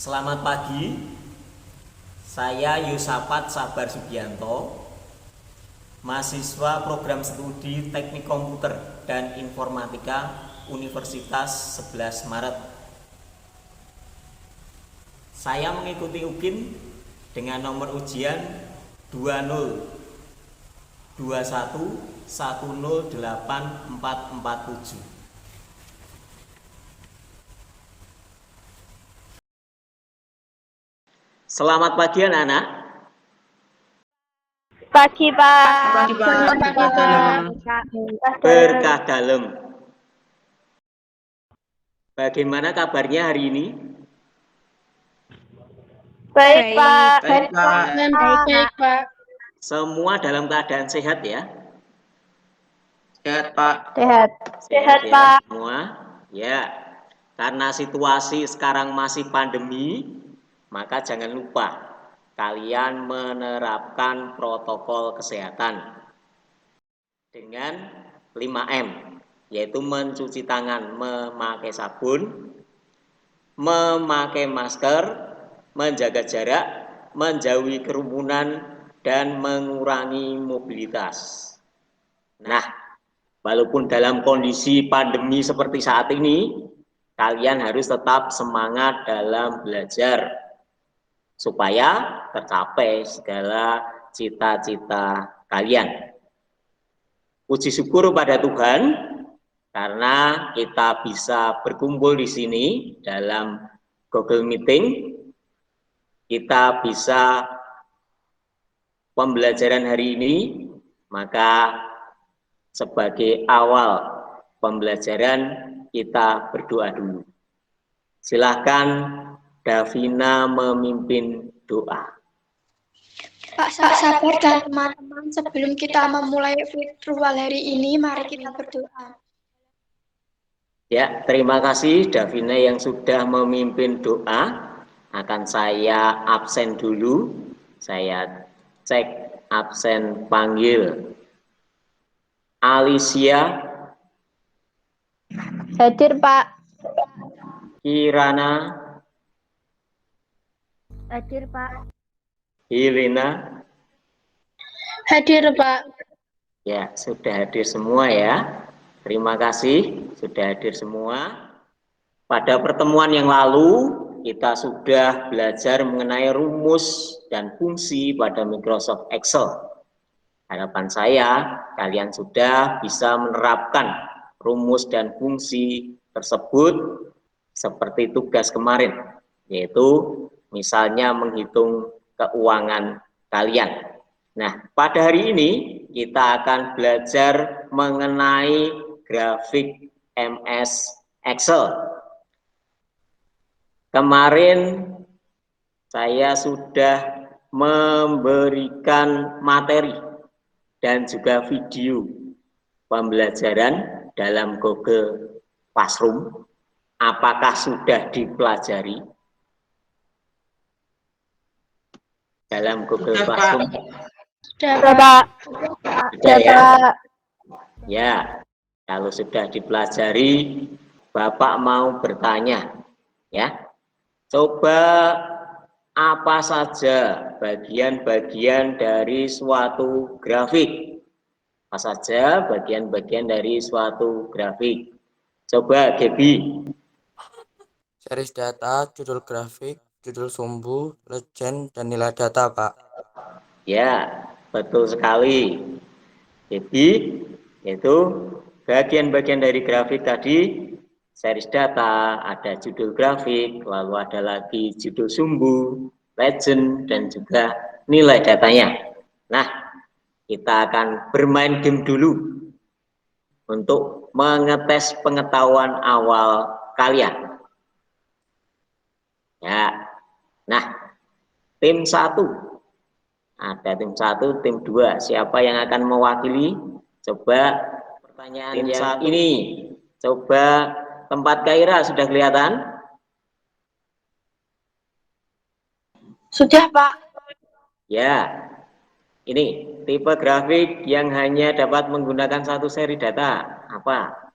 Selamat pagi, saya Yusafat Sabar Subianto, mahasiswa program studi Teknik Komputer dan Informatika Universitas 11 Maret. Saya mengikuti UKIN dengan nomor ujian 2021108447. Selamat pagi anak-anak. Pagi, Pak. Pagi, Pak. Berkah dalam. Berkah dalam. Bagaimana kabarnya hari ini? Baik, Pak. Baik, Pak. Baik, Pak. Semua dalam keadaan sehat ya? Sehat, Pak. Sehat, ya, Pak. Semua? Ya. Karena situasi sekarang masih pandemi, maka jangan lupa kalian menerapkan protokol kesehatan dengan 5M, yaitu mencuci tangan, memakai sabun, memakai masker, menjaga jarak, menjauhi kerumunan, dan mengurangi mobilitas. Nah, walaupun dalam kondisi pandemi seperti saat ini, kalian harus tetap semangat dalam belajar supaya tercapai segala cita-cita kalian. Puji syukur pada Tuhan karena kita bisa berkumpul di sini dalam Google Meeting. Kita bisa pembelajaran hari ini, maka sebagai awal pembelajaran kita berdoa dulu. Silahkan Davina memimpin doa. Pak Sabar dan teman-teman, sebelum kita memulai virtual hari ini, mari kita berdoa. Ya, terima kasih Davina yang sudah memimpin doa. Akan saya absen dulu. Saya cek absen panggil. Alicia. Hadir, Pak. Kirana. Hadir, Pak. Helena. Hadir, Pak. Ya, sudah hadir semua ya. Terima kasih sudah hadir semua. Pada pertemuan yang lalu, kita sudah belajar mengenai rumus dan fungsi pada Microsoft Excel. Harapan saya, kalian sudah bisa menerapkan rumus dan fungsi tersebut seperti tugas kemarin, yaitu misalnya menghitung keuangan kalian. Nah, pada hari ini kita akan belajar mengenai grafik MS Excel. Kemarin saya sudah memberikan materi dan juga video pembelajaran dalam Google Classroom. Apakah sudah dipelajari dalam Google Classroom? Sudah, Pak. Sudah ya? Ya, kalau sudah dipelajari, Bapak mau bertanya, ya. Coba apa saja bagian-bagian dari suatu grafik? Apa saja bagian-bagian dari suatu grafik? Coba, Gebi. Series data, judul grafik, judul sumbu, legend, dan nilai data, Pak. Ya, betul sekali. Jadi, itu bagian-bagian dari grafik tadi, series data, ada judul grafik, lalu ada lagi judul sumbu, legend, dan juga nilai datanya. Nah, kita akan bermain game dulu untuk mengetes pengetahuan awal kalian. Ya, nah, tim 1. Ada tim 1, tim 2. Siapa yang akan mewakili? Coba pertanyaan tim yang ini. Coba tempat Kaira sudah kelihatan? Sudah, Pak. Ya. Ini tipe grafik yang hanya dapat menggunakan satu seri data. Apa?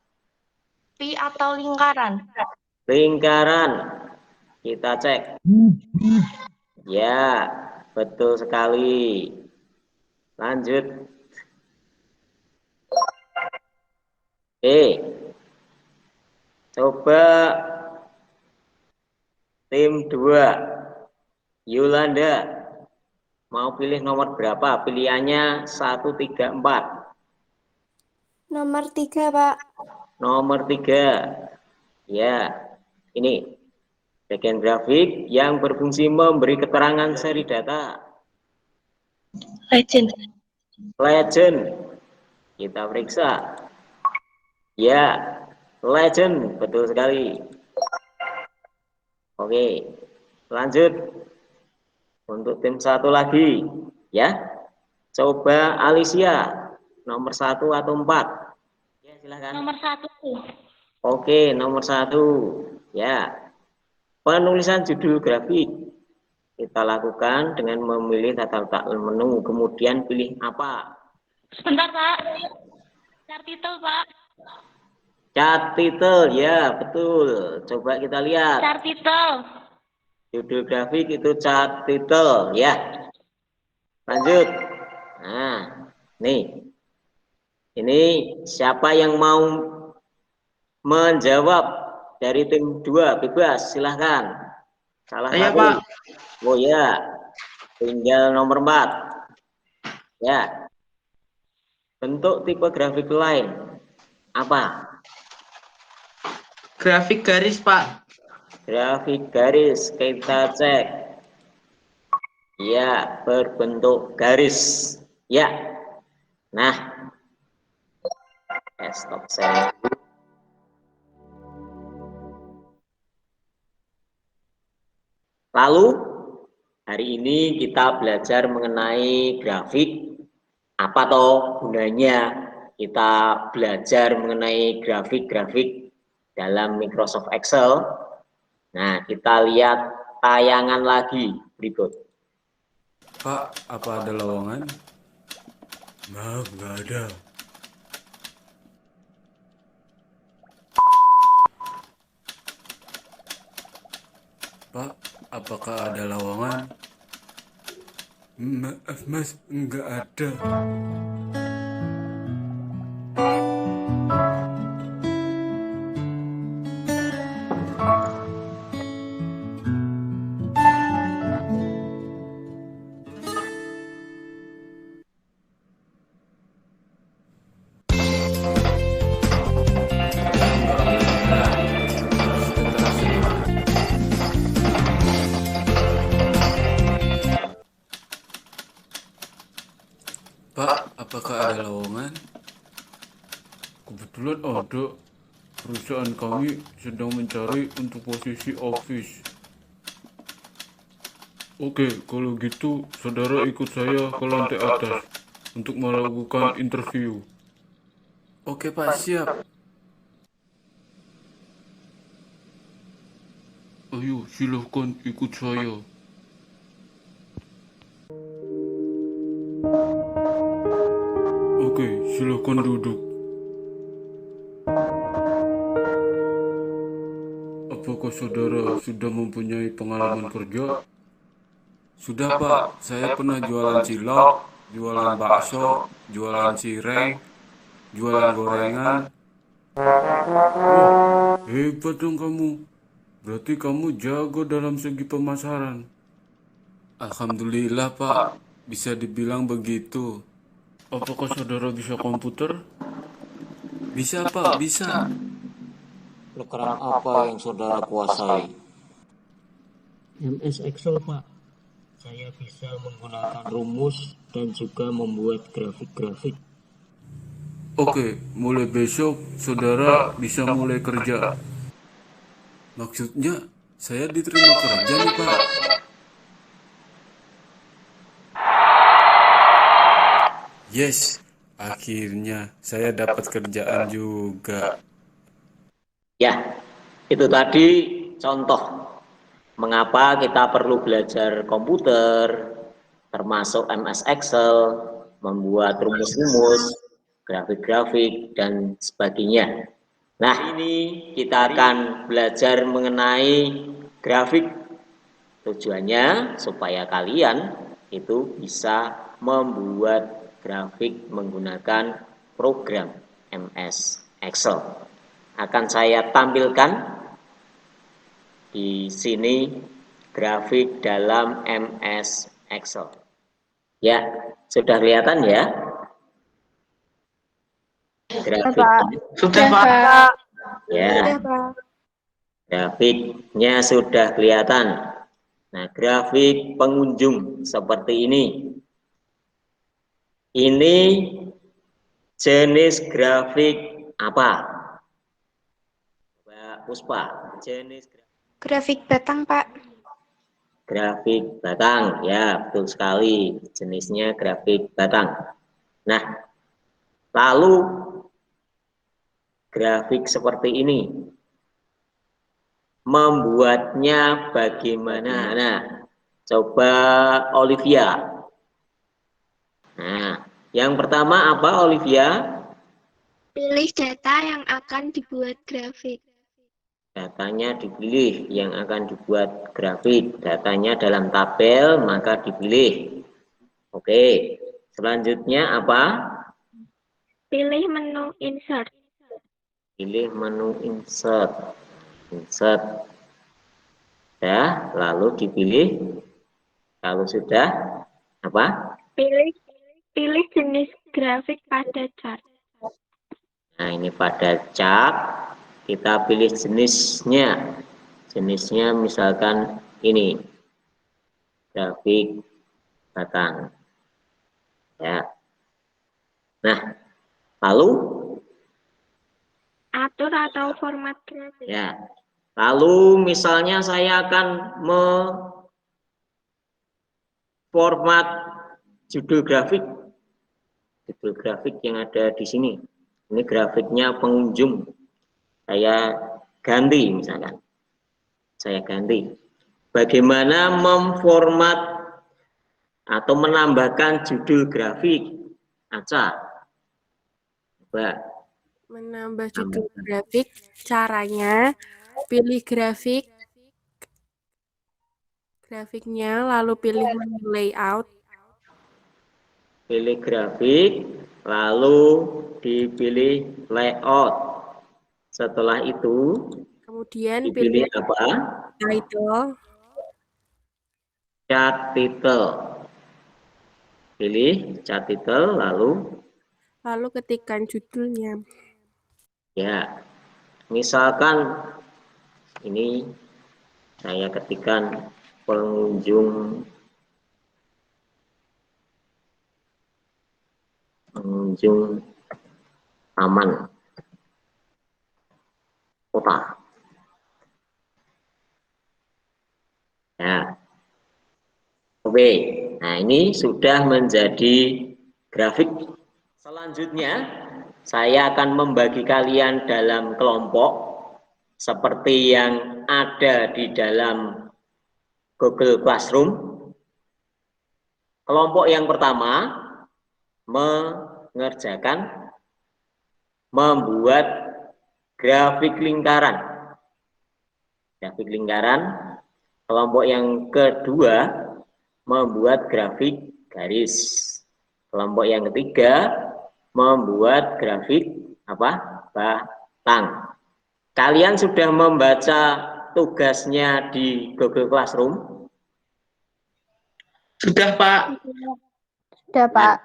Pi atau lingkaran? Lingkaran. Kita cek. Ya, betul sekali. Lanjut. Coba tim 2. Yolanda. Mau pilih nomor berapa? Pilihannya 1, 3, 4. Nomor 3, Pak. Nomor 3. Ya, ini bagian grafik yang berfungsi memberi keterangan seri data. Legend. Legend. Kita periksa. Ya, legend. Betul sekali. Oke, lanjut. Untuk tim 1 lagi. Ya, coba Alicia. Nomor 1 atau 4? Ya, silakan. Nomor 1. Oke, nomor 1. Ya, penulisan judul grafik kita lakukan dengan memilih tata letak menu, kemudian pilih apa? Sebentar, Pak. Chart title, Pak. Chart title, ya betul. Coba kita lihat. Chart title. Judul grafik itu chart title, ya. Lanjut. Nah, nih. Ini siapa yang mau menjawab dari tim 2? Bebas, silahkan. Salah Saya, satu. Pak. Oh ya, tinggal nomor 4. Ya. Bentuk tipe grafik lain apa? Grafik garis, Pak. Grafik garis, kita cek. Ya, berbentuk garis. Ya. Nah, stop share. Lalu, hari ini kita belajar mengenai grafik. Apa toh gunanya kita belajar mengenai grafik-grafik dalam Microsoft Excel? Nah, kita lihat tayangan lagi berikut. Pak, apa ada lowongan? Maaf, nggak ada. Pak, apakah ada lowongan? Maaf mas, nggak ada. Pak, apakah ada lowongan? Kebetulan ada. Perusahaan kami sedang mencari untuk posisi office. Oke, kalau gitu saudara ikut saya ke lantai atas untuk melakukan interview. Oke Pak, siap. Ayo, silahkan ikut saya. Oke, silahkan duduk. Apakah saudara sudah mempunyai pengalaman kerja? Sudah Pak, saya pernah jualan cilok, jualan bakso, jualan cireng, jualan gorengan. Wah, hebat dong kamu. Berarti kamu jago dalam segi pemasaran. Alhamdulillah Pak, bisa dibilang begitu. Apakah saudara bisa komputer? Bisa Pak, bisa. Program apa yang saudara kuasai? MS Excel, Pak. Saya bisa menggunakan rumus dan juga membuat grafik-grafik. Oke, mulai besok saudara bisa mulai kerja. Maksudnya saya diterima kerja nih Pak. Yes, akhirnya saya dapat kerjaan juga. Ya, itu tadi contoh mengapa kita perlu belajar komputer, termasuk MS Excel, membuat rumus-rumus, grafik-grafik, dan sebagainya. Nah, ini kita akan belajar mengenai grafik tujuannya supaya kalian itu bisa membuat grafik menggunakan program MS Excel. Akan saya tampilkan di sini grafik dalam MS Excel. Ya, sudah kelihatan ya? Grafiknya. Sudah, Pak. Ya, grafiknya sudah kelihatan. Nah, grafik pengunjung seperti ini. Ini jenis grafik apa? Mbak Puspa, jenis Grafik batang, Pak. grafik batang. Ya, betul sekali. Jenisnya grafik batang. Nah, lalu grafik seperti ini membuatnya bagaimana? Nah, coba Olivia. Nah, yang pertama apa Olivia? Pilih data yang akan dibuat grafik. Datanya dipilih yang akan dibuat grafik. Datanya dalam tabel maka dipilih. Oke, selanjutnya apa? Pilih menu insert. Pilih menu insert. Insert. Ya, lalu dipilih. Kalau sudah apa? Pilih jenis grafik pada chart. Nah, ini pada chart kita pilih jenisnya. Jenisnya misalkan ini. Grafik batang. Ya. Nah, lalu Atur atau format grafik. ya. Lalu misalnya saya akan format judul grafik. Judul grafik yang ada di sini. Ini grafiknya pengunjung. Saya ganti misalkan. Saya ganti. Bagaimana memformat atau menambahkan judul grafik? Aca. Coba. Menambah judul grafik, caranya pilih grafiknya, lalu pilih menu layout. Pilih grafik, lalu dipilih layout. Setelah itu, Kemudian dipilih pilih apa? title. Chart title. Pilih chart title, Lalu ketikkan judulnya. ya, misalkan ini saya ketikkan pengunjung taman kota. Ya. Oke, nah ini sudah menjadi grafik. Selanjutnya, saya akan membagi kalian dalam kelompok seperti yang ada di dalam Google Classroom. Kelompok yang pertama mengerjakan membuat grafik lingkaran. Grafik lingkaran. Kelompok yang kedua membuat grafik garis. Kelompok yang ketiga membuat grafik apa? Batang. Kalian sudah membaca tugasnya di Google Classroom? Sudah, Pak. Sudah, Pak.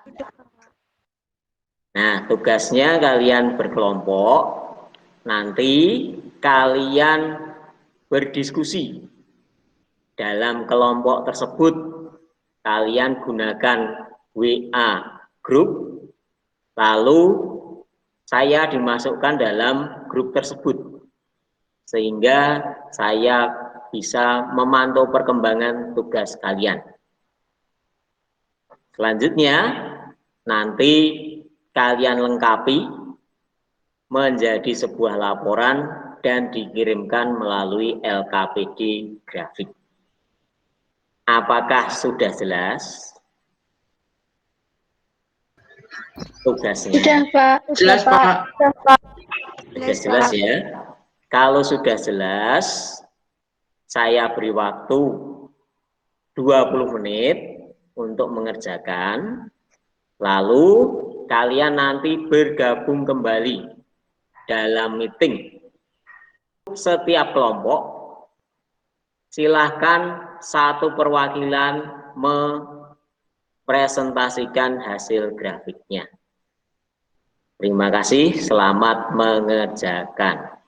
Nah, tugasnya kalian berkelompok. Nanti kalian berdiskusi. Dalam kelompok tersebut, kalian gunakan WA group, lalu saya dimasukkan dalam grup tersebut, sehingga saya bisa memantau perkembangan tugas kalian. Selanjutnya, nanti kalian lengkapi menjadi sebuah laporan dan dikirimkan melalui LKPD grafik. Apakah sudah jelas tugasnya? Sudah, Pak. Jelas, Pak. Sudah jelas ya? Kalau sudah jelas, Saya beri waktu 20 menit untuk mengerjakan. Lalu kalian nanti bergabung kembali dalam meeting. Setiap kelompok silahkan satu perwakilan mempresentasikan hasil grafiknya. Terima kasih, selamat mengerjakan.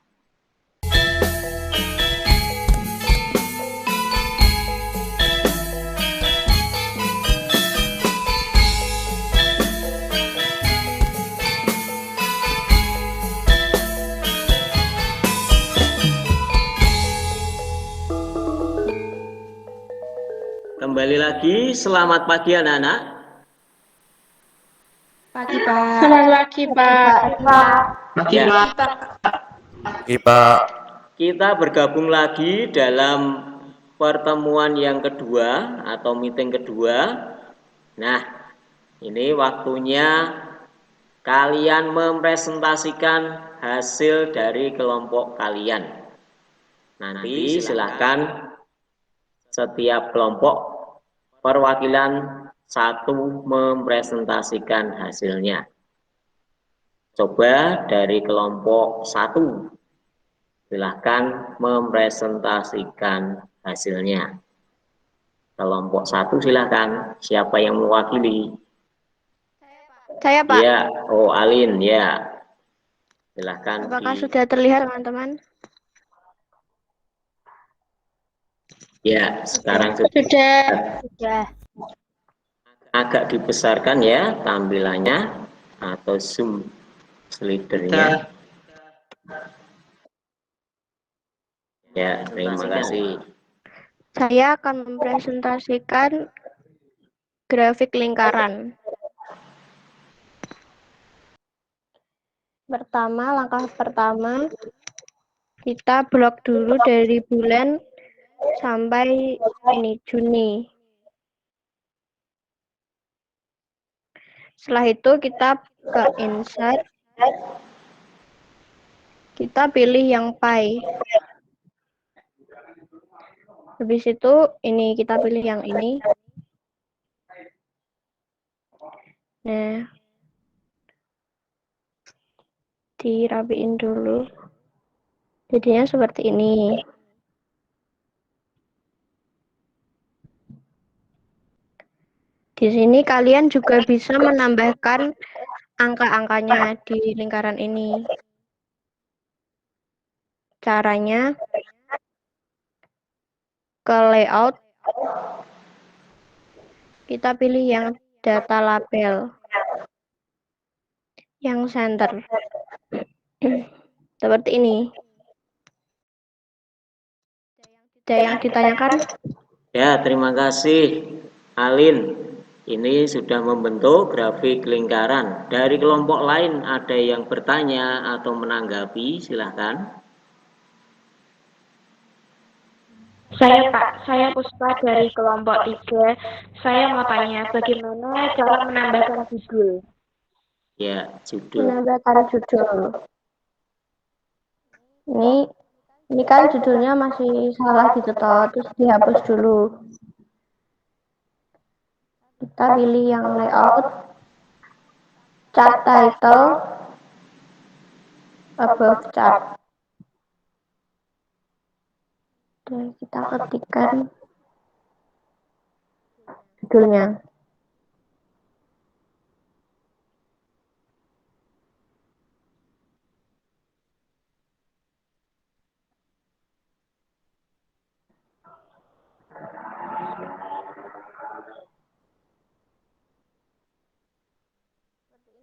Kembali lagi, selamat pagi anak-anak. Pagi, Pak. Selamat pagi, Pak. Ya, Oke, Pak. kita bergabung lagi dalam pertemuan yang kedua atau meeting kedua. Nah, ini waktunya kalian mempresentasikan hasil dari kelompok kalian. Nanti silakan setiap kelompok perwakilan satu mempresentasikan hasilnya. Coba dari kelompok 1, silahkan mempresentasikan hasilnya. Kelompok 1 silahkan, siapa yang mewakili? Saya, Pak. Ya, oh Alin, ya. Silahkan. Apakah sudah terlihat, teman-teman? Ya, sekarang Sudah. agak dibesarkan ya tampilannya atau zoom slidernya. Ya, terima kasih. Saya akan mempresentasikan grafik lingkaran. Langkah pertama, kita blok dulu dari bulan sampai ini Juni. Setelah itu kita ke insert, kita pilih yang pie. Habis itu ini kita pilih yang ini. Nah, dirapiin dulu. Jadinya seperti ini. Di sini kalian juga bisa menambahkan angka-angkanya di lingkaran ini. Caranya ke layout, kita pilih yang data label, yang center. Seperti ini. Ada yang ditanyakan? Ya, terima kasih Alin. Ini sudah membentuk grafik lingkaran. Dari kelompok lain ada yang bertanya atau menanggapi, silahkan. Saya, Pak. Saya Puspa dari kelompok 3. Saya mau tanya, bagaimana cara menambahkan judul? Ya, judul. Menambahkan judul. Ini kan judulnya masih salah gitu toh, terus dihapus dulu. Kita pilih yang layout, chart title, above chart. Dan kita ketikkan judulnya.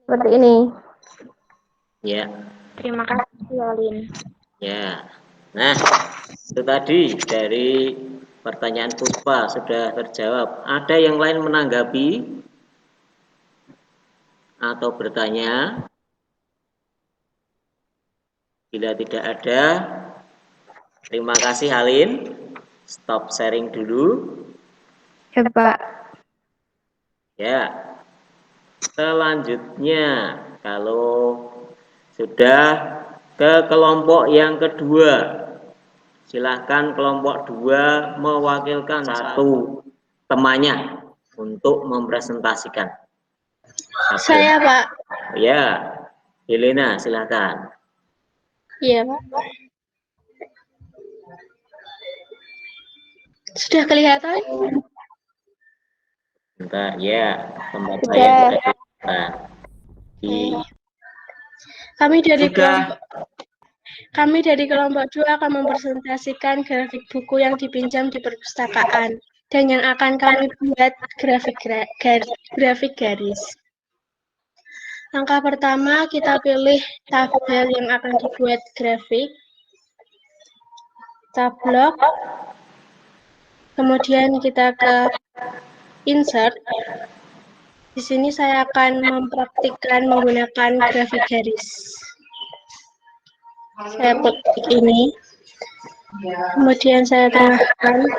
Seperti ini. Ya. Terima kasih, Alin. Ya. Nah, itu tadi dari pertanyaan Puspa sudah terjawab. Ada yang lain menanggapi atau bertanya? Bila tidak ada, terima kasih Alin. Stop sharing dulu. Ya, Pak. Ya. Selanjutnya, kalau sudah ke kelompok yang kedua, Silahkan kelompok 2 mewakilkan satu temannya untuk mempresentasikan. Saya, Pak. Ya, Helena, silahkan. Iya, Pak. Sudah kelihatan? Bentar, ya, tempat Sudah. saya sudah kelihatan. Kami dari kelompok 2 akan mempresentasikan grafik buku yang dipinjam di perpustakaan dan yang akan kami buat grafik garis. Langkah pertama, kita pilih tabel yang akan dibuat grafik, tablok, kemudian kita ke insert. Di sini saya akan mempraktikkan menggunakan grafik garis. Saya petik ini, kemudian saya tengahkan.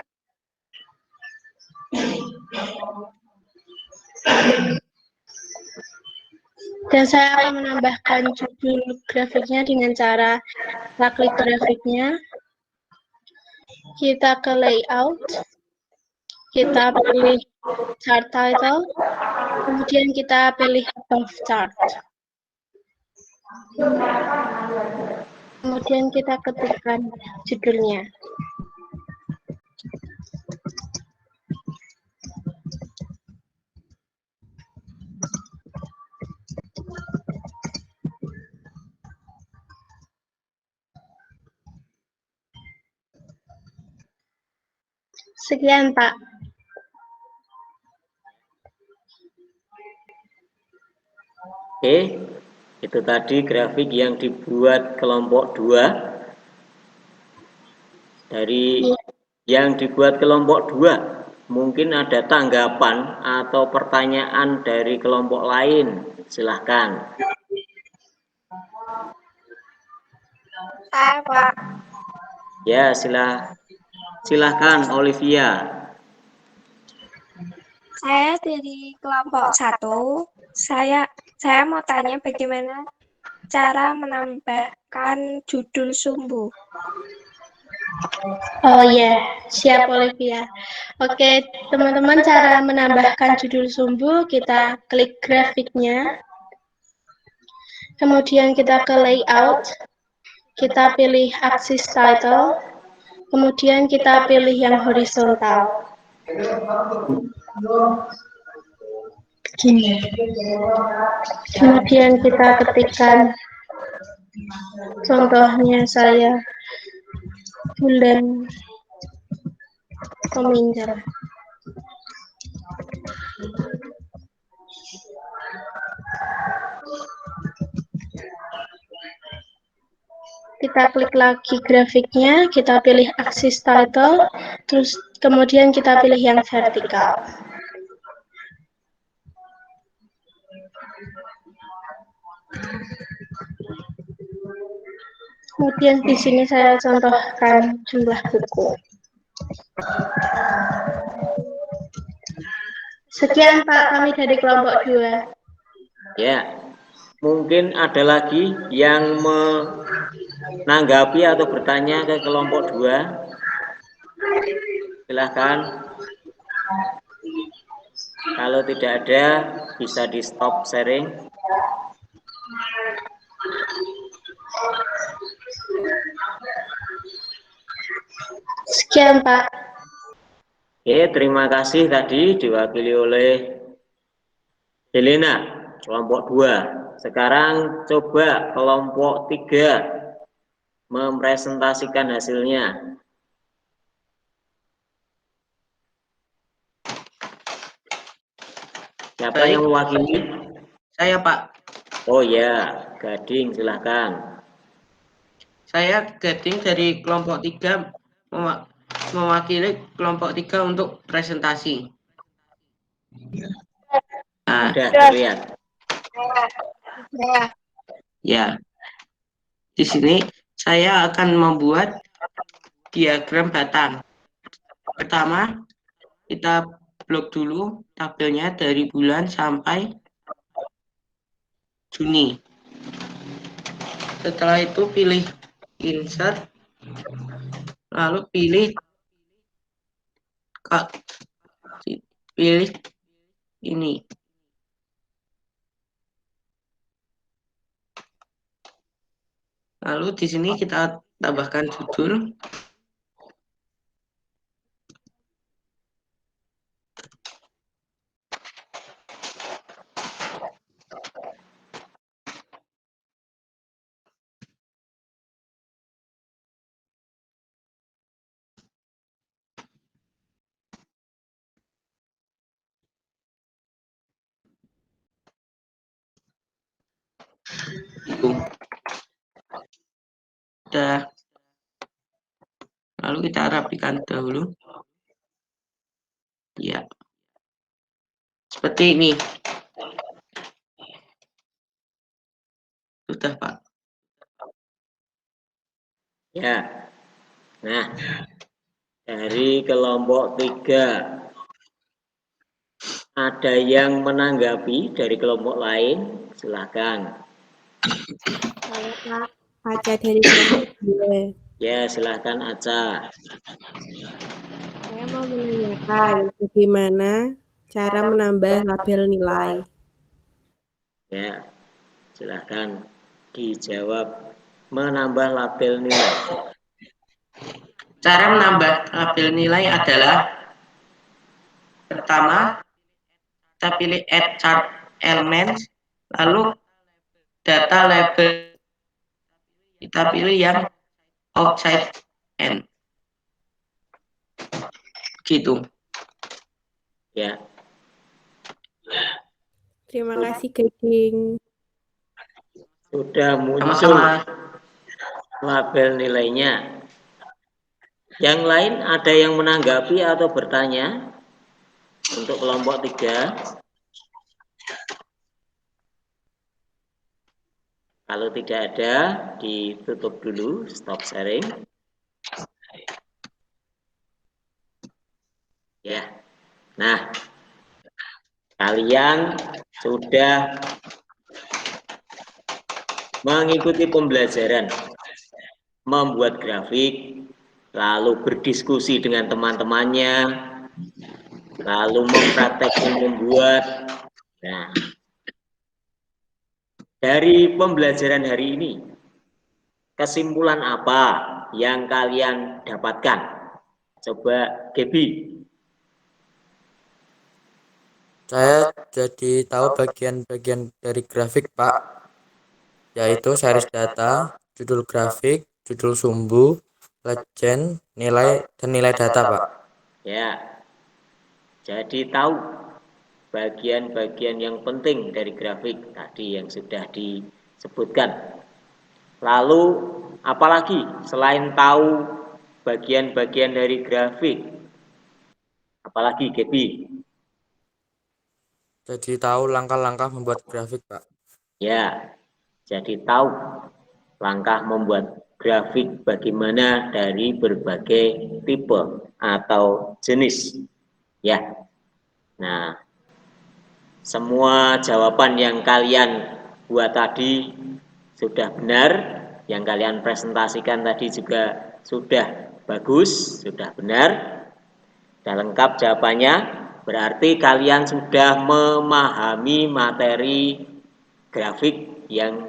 Dan saya akan menambahkan judul grafiknya dengan cara kita klik grafiknya, kita ke layout, kita pilih chart title, kemudian kita pilih above chart. Kemudian kita ketikkan judulnya. Sekian, Pak. Oke, itu tadi grafik yang dibuat kelompok 2. Dari yang dibuat kelompok 2, mungkin ada tanggapan atau pertanyaan dari kelompok lain. Silahkan. Saya, Pak. Ya, silahkan Olivia. Saya dari kelompok 1. Saya mau tanya bagaimana cara menambahkan judul sumbu. Oh iya, siap Olivia. Oke, teman-teman, cara menambahkan judul sumbu, kita klik grafiknya, kemudian kita ke layout, kita pilih axis title, kemudian kita pilih yang horizontal. Begini. Kemudian kita ketikkan, contohnya saya bulan peminjam. Kita klik lagi grafiknya, kita pilih axis title, terus kemudian kita pilih yang vertikal. Kemudian di sini saya contohkan jumlah buku. Sekian Pak, kami dari kelompok 2. Ya, mungkin ada lagi yang menanggapi atau bertanya ke kelompok 2. Silahkan. Kalau tidak ada, bisa di stop sharing. Sekian Pak. Oke, terima kasih tadi diwakili oleh Helena, kelompok 2. Sekarang coba kelompok 3 mempresentasikan hasilnya. Siapa yang mewakili? Saya, Pak. Oh ya, Gading, silahkan. Saya Gading dari kelompok 3 mewakili kelompok 3 untuk presentasi. Nah, Sudah terlihat. Ya. Di sini saya akan membuat diagram batang. Pertama, kita blok dulu tabelnya dari bulan sampai Juni. Setelah itu pilih insert, lalu pilih ini. Lalu di sini kita tambahkan judul. Sudah. Lalu kita rapikan dahulu. Ya. Seperti ini. Sudah, Pak. Ya. Nah, dari kelompok 3 ada yang menanggapi dari kelompok lain? Silakan. Saya Pak, Aca dari kelompok 2. Ya, silakan Aca. Saya mau menanyakan bagaimana cara menambah label nilai. Ya, silakan dijawab. Menambah label nilai. Cara menambah label nilai adalah pertama, kita pilih add chart elements, lalu data label kita pilih yang outside in. Gitu. Ya. Terima kasih, Gading. Sudah muncul Sama-sama. label nilainya. Yang lain ada yang menanggapi atau bertanya untuk kelompok 3? Kalau tidak ada, ditutup dulu, stop sharing. Ya. Nah, kalian sudah mengikuti pembelajaran membuat grafik, lalu berdiskusi dengan teman-temannya, lalu mempraktekkan membuat. Nah, dari pembelajaran hari ini, kesimpulan apa yang kalian dapatkan? Coba Gaby. Saya jadi tahu bagian-bagian dari grafik, Pak, yaitu series data, judul grafik, judul sumbu, legend, nilai, dan nilai data, Pak. Ya, jadi tahu bagian-bagian yang penting dari grafik tadi yang sudah disebutkan. Lalu, apalagi selain tahu bagian-bagian dari grafik? Apalagi, Gaby? Jadi tahu langkah-langkah membuat grafik, Pak. Ya, jadi tahu langkah membuat grafik bagaimana dari berbagai tipe atau jenis. Ya, nah, semua jawaban yang kalian buat tadi sudah benar, yang kalian presentasikan tadi juga sudah bagus, sudah benar, sudah lengkap jawabannya. Berarti kalian sudah memahami materi grafik yang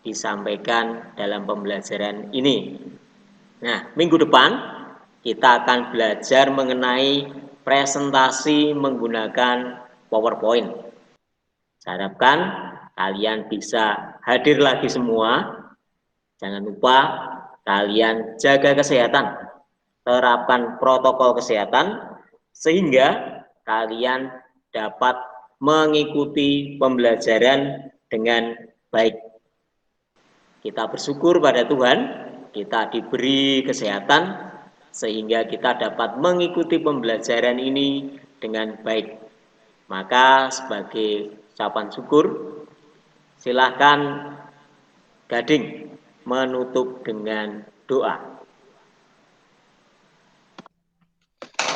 disampaikan dalam pembelajaran ini. Nah, minggu depan kita akan belajar mengenai presentasi menggunakan PowerPoint. Saya harapkan kalian bisa hadir lagi semua. Jangan lupa kalian jaga kesehatan, terapkan protokol kesehatan, sehingga kalian dapat mengikuti pembelajaran dengan baik. Kita bersyukur pada Tuhan, kita diberi kesehatan, sehingga kita dapat mengikuti pembelajaran ini dengan baik. Maka sebagai ucapan syukur, silakan Gading menutup dengan doa.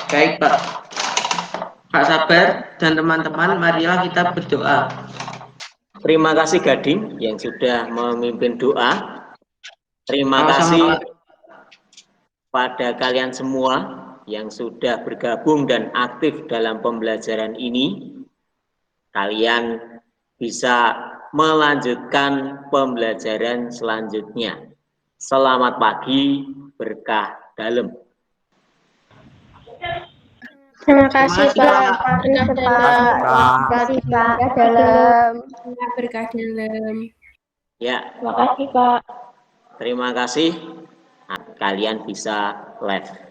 Baik, Pak. Pak Sabar dan teman-teman, marilah kita berdoa. Terima kasih Gading yang sudah memimpin doa. Terima kasih pada kalian semua yang sudah bergabung dan aktif dalam pembelajaran ini. Kalian bisa melanjutkan pembelajaran selanjutnya. Selamat pagi, berkah dalam. Terima kasih, kasih, Pak. Pak. Berkah dalam. Terima kasih, Pak. Dalam. Berkah dalam. Ya, Terima kasih, Pak. terima kasih. Kalian bisa live.